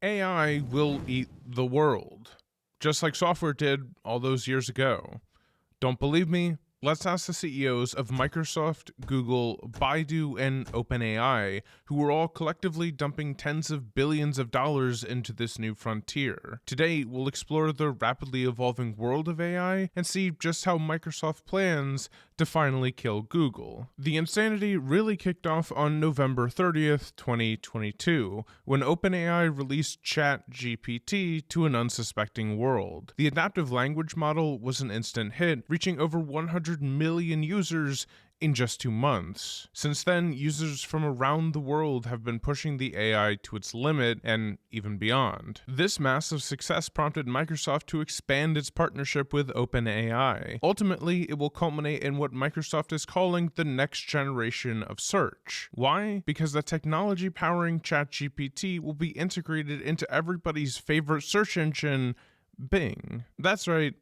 AI will eat the world, just like software did all those years ago. Don't believe me? Let's ask the CEOs of Microsoft, Google, Baidu, and OpenAI, who are all collectively dumping tens of billions of dollars into this new frontier. Today, we'll explore the rapidly evolving world of AI and see just how Microsoft plans to finally kill Google. The insanity really kicked off on November 30th, 2022, when OpenAI released ChatGPT to an unsuspecting world. The adaptive language model was an instant hit, reaching over 100 million users in just 2 months. Since then, users from around the world have been pushing the AI to its limit and even beyond. This massive success prompted Microsoft to expand its partnership with OpenAI. Ultimately, it will culminate in what Microsoft is calling the next generation of search. Why? Because the technology powering ChatGPT will be integrated into everybody's favorite search engine, Bing. That's right,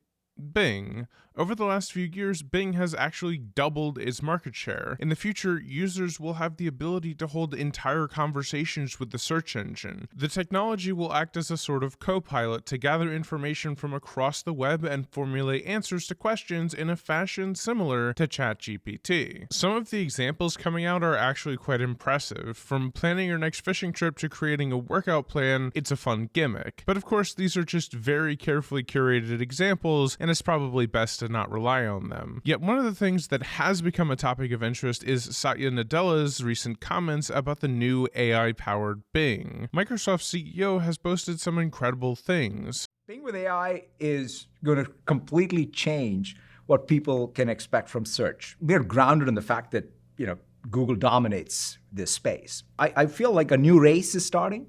Bing. Over the last few years, Bing has actually doubled its market share. In the future, users will have the ability to hold entire conversations with the search engine. The technology will act as a sort of co-pilot to gather information from across the web and formulate answers to questions in a fashion similar to ChatGPT. Some of the examples coming out are actually quite impressive. From planning your next fishing trip to creating a workout plan, it's a fun gimmick. But of course, these are just very carefully curated examples, and it's probably best to not rely on them. Yet one of the things that has become a topic of interest is Satya Nadella's recent comments about the new AI-powered Bing. Microsoft's CEO has boasted some incredible things. Bing with AI is going to completely change what people can expect from search. We're grounded in the fact that, Google dominates this space. I feel like a new race is starting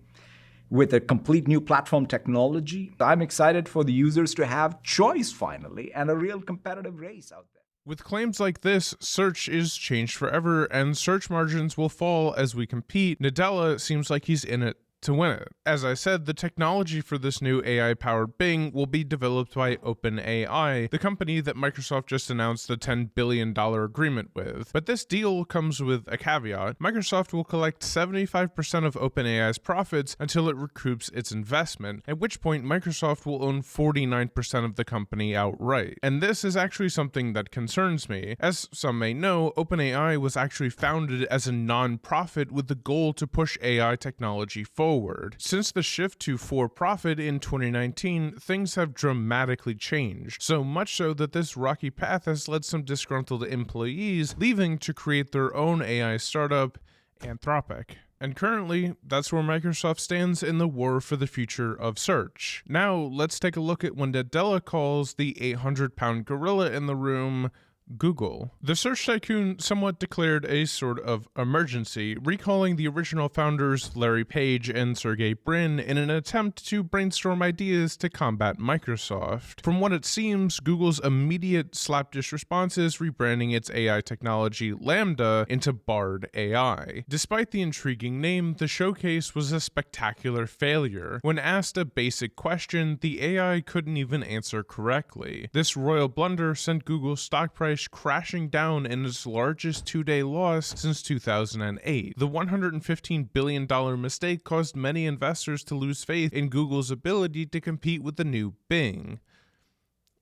with a complete new platform technology. I'm excited for the users to have choice finally and a real competitive race out there. With claims like this, search is changed forever and search margins will fall as we compete. Nadella seems like he's in it to win it. As I said, the technology for this new AI-powered Bing will be developed by OpenAI, the company that Microsoft just announced a $10 billion agreement with. But this deal comes with a caveat. Microsoft will collect 75% of OpenAI's profits until it recoups its investment, at which point Microsoft will own 49% of the company outright. And this is actually something that concerns me. As some may know, OpenAI was actually founded as a non-profit with the goal to push AI technology forward. Since the shift to for-profit in 2019, things have dramatically changed, so much so that this rocky path has led some disgruntled employees leaving to create their own AI startup, Anthropic. And currently, that's where Microsoft stands in the war for the future of search. Now, let's take a look at what Nadella calls the 800-pound gorilla in the room, Google. The search tycoon somewhat declared a sort of emergency, recalling the original founders Larry Page and Sergey Brin in an attempt to brainstorm ideas to combat Microsoft. From what it seems, Google's immediate slapdish response is rebranding its AI technology Lambda into Bard AI. Despite the intriguing name, the showcase was a spectacular failure. When asked a basic question, the AI couldn't even answer correctly. This royal blunder sent Google's stock price crashing down in its largest two-day loss since 2008. The $115 billion mistake caused many investors to lose faith in Google's ability to compete with the new Bing.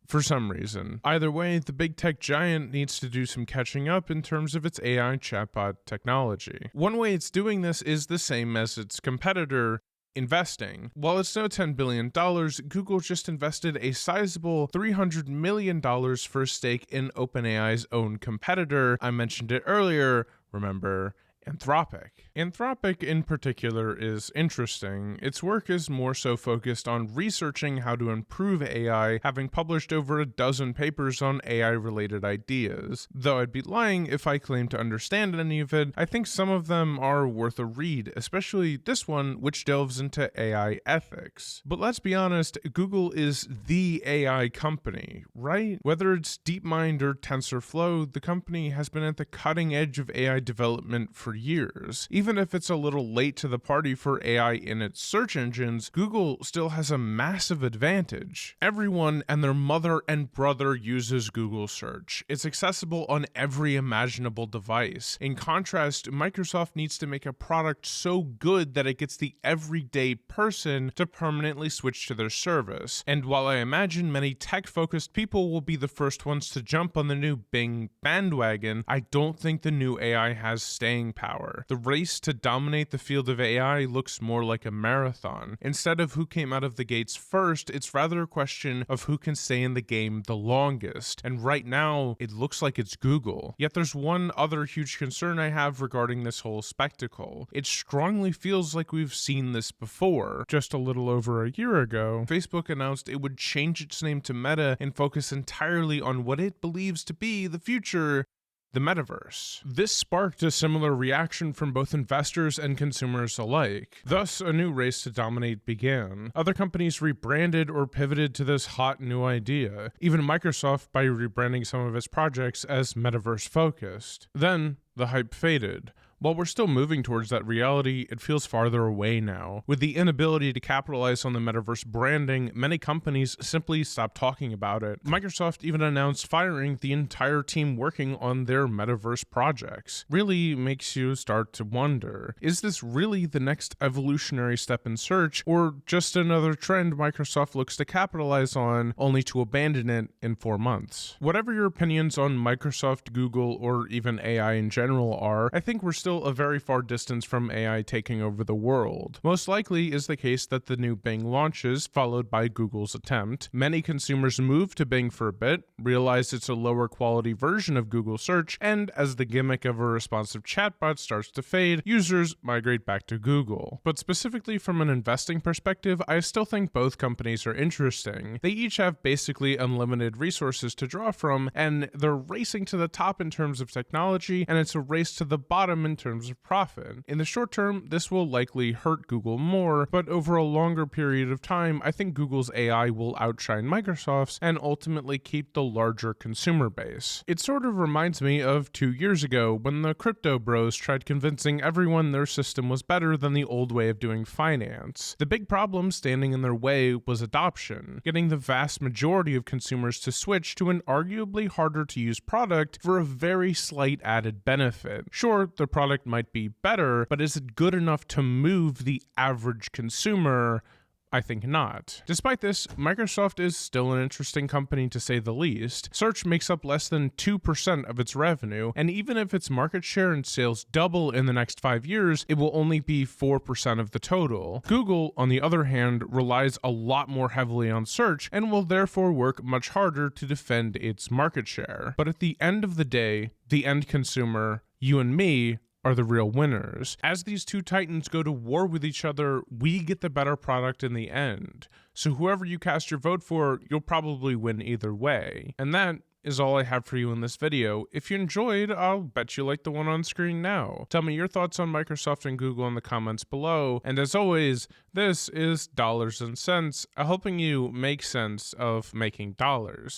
For some reason. Either way, the big tech giant needs to do some catching up in terms of its AI chatbot technology. One way it's doing this is the same as its competitor, investing. While it's no $10 billion, Google just invested a sizable $300 million for a stake in OpenAI's own competitor. I mentioned it earlier, remember, Anthropic. Anthropic in particular is interesting. Its work is more so focused on researching how to improve AI, having published over a dozen papers on AI-related ideas. Though I'd be lying if I claimed to understand any of it, I think some of them are worth a read, especially this one, which delves into AI ethics. But let's be honest, Google is the AI company, right? Whether it's DeepMind or TensorFlow, the company has been at the cutting edge of AI development for years. Even if it's a little late to the party for AI in its search engines, Google still has a massive advantage. Everyone and their mother and brother uses Google Search. It's accessible on every imaginable device. In contrast, Microsoft needs to make a product so good that it gets the everyday person to permanently switch to their service. And while I imagine many tech-focused people will be the first ones to jump on the new Bing bandwagon, I don't think the new AI has staying power. The race to dominate the field of AI looks more like a marathon. Instead of who came out of the gates first, it's rather a question of who can stay in the game the longest. And right now, it looks like it's Google. Yet there's one other huge concern I have regarding this whole spectacle. It strongly feels like we've seen this before. Just a little over a year ago, Facebook announced it would change its name to Meta and focus entirely on what it believes to be the future, the metaverse. This sparked a similar reaction from both investors and consumers alike. Thus, a new race to dominate began. Other companies rebranded or pivoted to this hot new idea, even Microsoft by rebranding some of its projects as metaverse-focused. Then, the hype faded. While we're still moving towards that reality, it feels farther away now. With the inability to capitalize on the metaverse branding, many companies simply stopped talking about it. Microsoft even announced firing the entire team working on their metaverse projects. Really makes you start to wonder, is this really the next evolutionary step in search, or just another trend Microsoft looks to capitalize on, only to abandon it in 4 months? Whatever your opinions on Microsoft, Google, or even AI in general are, I think we're still a very far distance from AI taking over the world. Most likely is the case that the new Bing launches, followed by Google's attempt. Many consumers move to Bing for a bit, realize it's a lower quality version of Google Search, and as the gimmick of a responsive chatbot starts to fade, users migrate back to Google. But specifically from an investing perspective, I still think both companies are interesting. They each have basically unlimited resources to draw from, and they're racing to the top in terms of technology, and it's a race to the bottom in terms of profit. In the short term, this will likely hurt Google more, but over a longer period of time, I think Google's AI will outshine Microsoft's and ultimately keep the larger consumer base. It sort of reminds me of 2 years ago when the crypto bros tried convincing everyone their system was better than the old way of doing finance. The big problem standing in their way was adoption, getting the vast majority of consumers to switch to an arguably harder to use product for a very slight added benefit. Sure, the product might be better, but is it good enough to move the average consumer? I think not. Despite this, Microsoft is still an interesting company to say the least. Search makes up less than 2% of its revenue, and even if its market share and sales double in the next 5 years, it will only be 4% of the total. Google, on the other hand, relies a lot more heavily on search and will therefore work much harder to defend its market share. But at the end of the day, the end consumer, you and me, are the real winners. As these two titans go to war with each other, we get the better product in the end. So whoever you cast your vote for, you'll probably win either way. And that is all I have for you in this video. If you enjoyed, I'll bet you like the one on screen now. Tell me your thoughts on Microsoft and Google in the comments below. And as always, this is Dollars and Cents, helping you make sense of making dollars.